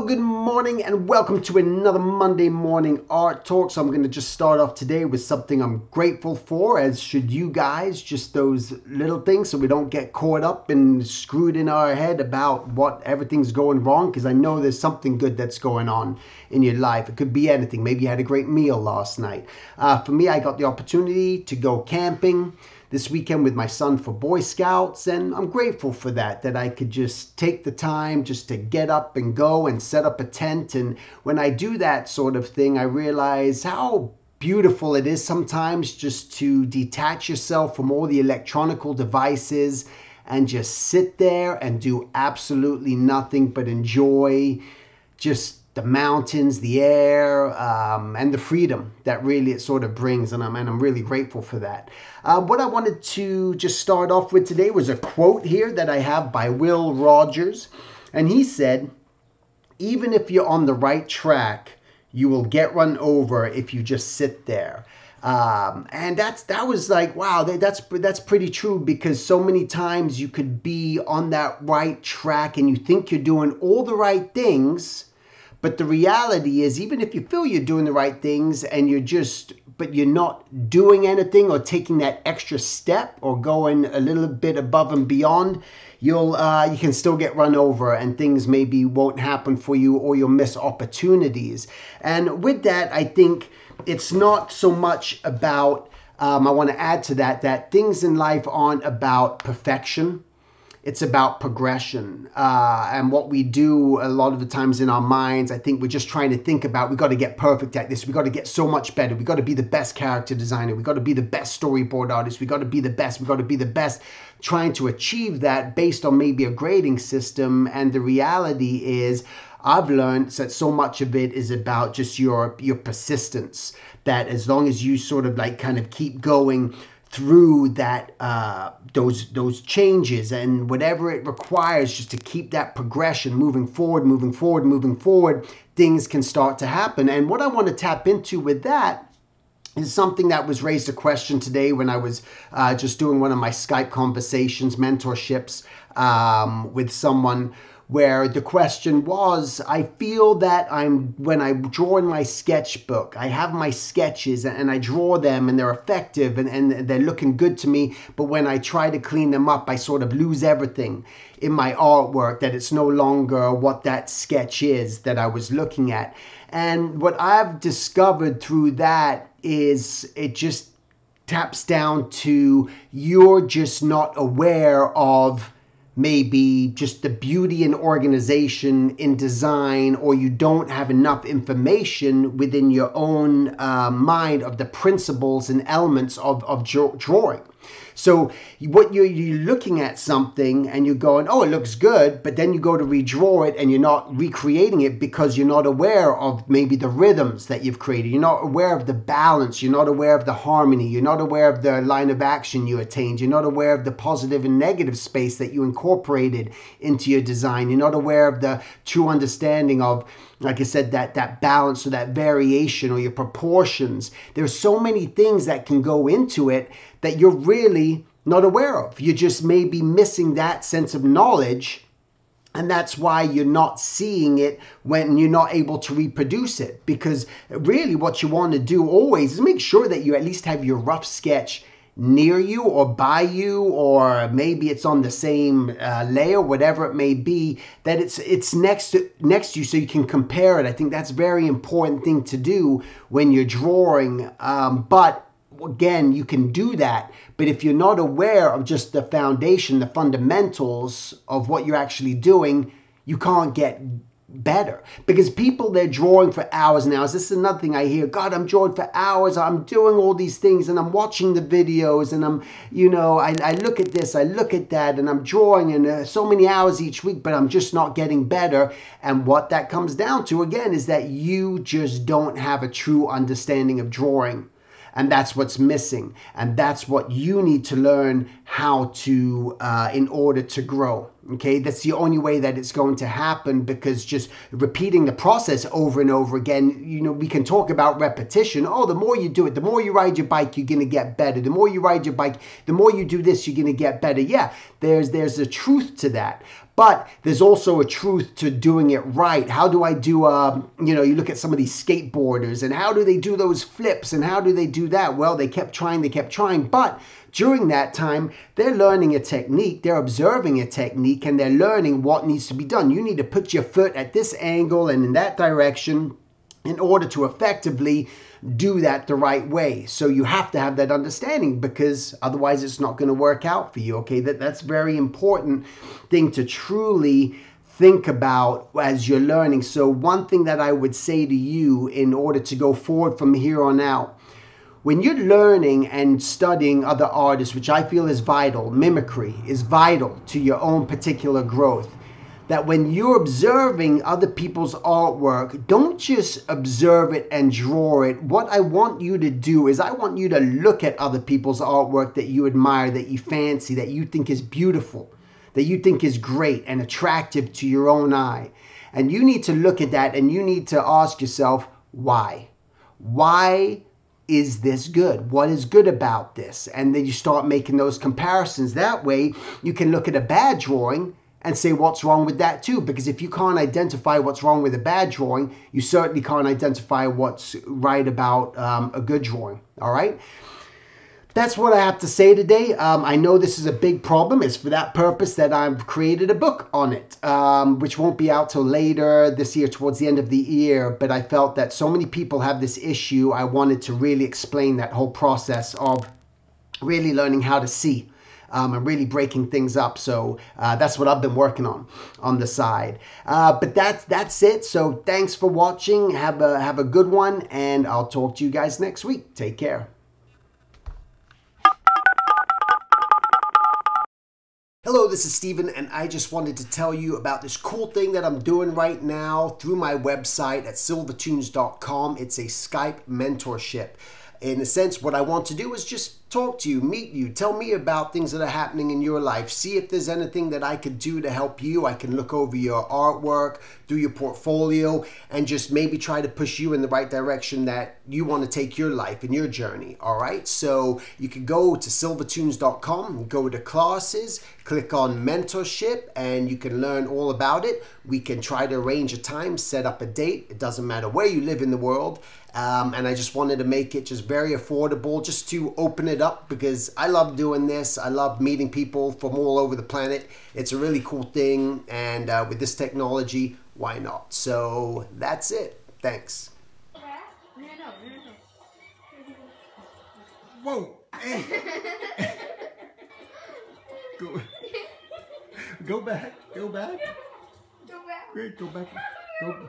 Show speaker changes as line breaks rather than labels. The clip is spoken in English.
good morning and welcome to another Monday morning art talk. So I'm going to just start off today with something I'm grateful for, as should you guys, just those little things so we don't get caught up and screwed in our head about what everything's going wrong, because I know there's something good that's going on in your life. It could be anything. Maybe you had a great meal last night. For me, I got the opportunity to go camping this weekend with my son for Boy Scouts, and I'm grateful for that I could just take the time just to get up and go and set up a tent. And when I do that sort of thing, I realize how beautiful it is sometimes just to detach yourself from all the electronical devices and just sit there and do absolutely nothing but enjoy just the mountains, the air, and the freedom that really it sort of brings, and I'm really grateful for that. What I wanted to just start off with today was a quote here that I have by Will Rogers, and he said, "Even if you're on the right track, you will get run over if you just sit there." And that was like, wow, that's pretty true, because so many times you could be on that right track and you think you're doing all the right things. But the reality is, even if you feel you're doing the right things and but you're not doing anything or taking that extra step or going a little bit above and beyond, you can still get run over and things maybe won't happen for you, or you'll miss opportunities. And with that, I think it's not so much about, I want to add to that things in life aren't about perfection. It's about progression. And what we do a lot of the times in our minds, I think we're just trying to think about, we got to get perfect at this. We got to get so much better. We got to be the best character designer. We got to be the best storyboard artist. We got to be the best. We got to be the best, trying to achieve that based on maybe a grading system. And the reality is, I've learned that so much of it is about just your persistence, that as long as you sort of like kind of keep going through that, those changes and whatever it requires, just to keep that progression moving forward, things can start to happen. And what I want to tap into with that is something that was raised a question today when I was just doing one of my Skype conversations, mentorships, with someone, where the question was, I feel that when I draw in my sketchbook, I have my sketches and I draw them and they're effective and they're looking good to me, but when I try to clean them up, I sort of lose everything in my artwork, that it's no longer what that sketch is that I was looking at. And what I've discovered through that is it just taps down to, you're just not aware of maybe just the beauty and organization in design, or you don't have enough information within your own mind of the principles and elements of drawing. So what you're looking at something and you're going, oh, it looks good, but then you go to redraw it and you're not recreating it because you're not aware of maybe the rhythms that you've created. You're not aware of the balance. You're not aware of the harmony. You're not aware of the line of action you attained. You're not aware of the positive and negative space that you incorporated into your design. You're not aware of the true understanding of, like I said, that balance or that variation or your proportions. There's so many things that can go into it that you're really not aware of. You're just maybe missing that sense of knowledge, and that's why you're not seeing it when you're not able to reproduce it. Because really what you want to do always is make sure that you at least have your rough sketch near you or by you, or maybe it's on the same layer, whatever it may be, that it's next to you so you can compare it. I think that's a very important thing to do when you're drawing. But again, you can do that, but if you're not aware of just the foundation, the fundamentals of what you're actually doing, you can't get better. Because people, they're drawing for hours and hours. This is another thing I hear. God, I'm drawing for hours. I'm doing all these things and I'm watching the videos and I look at this, I look at that, and I'm drawing and so many hours each week, but I'm just not getting better. And what that comes down to, again, is that you just don't have a true understanding of drawing. And that's what's missing. And that's what you need to learn how to, in order to grow. Okay, that's the only way that it's going to happen, because just repeating the process over and over again, we can talk about repetition. Oh, the more you do it, the more you ride your bike, you're going to get better. The more you ride your bike, the more you do this, you're going to get better. Yeah, there's a truth to that. But there's also a truth to doing it right. How do I do, you look at some of these skateboarders and how do they do those flips and how do they do that? Well, they kept trying. But during that time, they're learning a technique, they're observing a technique, and they're learning what needs to be done. You need to put your foot at this angle and in that direction in order to effectively do that the right way. So you have to have that understanding, because otherwise it's not going to work out for you. Okay, that's very important thing to truly think about as you're learning. So one thing that I would say to you in order to go forward from here on out, when you're learning and studying other artists, which I feel is vital, mimicry is vital to your own particular growth, that when you're observing other people's artwork, don't just observe it and draw it. What I want you to do is I want you to look at other people's artwork that you admire, that you fancy, that you think is beautiful, that you think is great and attractive to your own eye. And you need to look at that and you need to ask yourself, why? Why is this good? What is good about this? And then you start making those comparisons. That way you can look at a bad drawing and say what's wrong with that too. Because if you can't identify what's wrong with a bad drawing, you certainly can't identify what's right about a good drawing. All right. That's what I have to say today. I know this is a big problem. It's for that purpose that I've created a book on it, which won't be out till later this year, towards the end of the year. But I felt that so many people have this issue. I wanted to really explain that whole process of really learning how to see. And really breaking things up. So that's what I've been working on the side. But that's it. So thanks for watching. Have a good one, and I'll talk to you guys next week. Take care. Hello, this is Steven, and I just wanted to tell you about this cool thing that I'm doing right now through my website at silvertunes.com. It's a Skype mentorship. In a sense, what I want to do is just talk to you, meet you, tell me about things that are happening in your life, see if there's anything that I could do to help you. I can look over your artwork, do your portfolio, and just maybe try to push you in the right direction that you want to take your life and your journey. All right, so you can go to silvertunes.com, go to classes, click on mentorship, and you can learn all about it. We can try to arrange a time, set up a date. It doesn't matter where you live in the world. And I just wanted to make it just very affordable, just to open it up, because I love doing this. I love meeting people from all over the planet. It's a really cool thing, and with this technology, why not? So that's it. Thanks.
Whoa! Hey! Go back. Go back.
Go back.
Great. Go back. Go.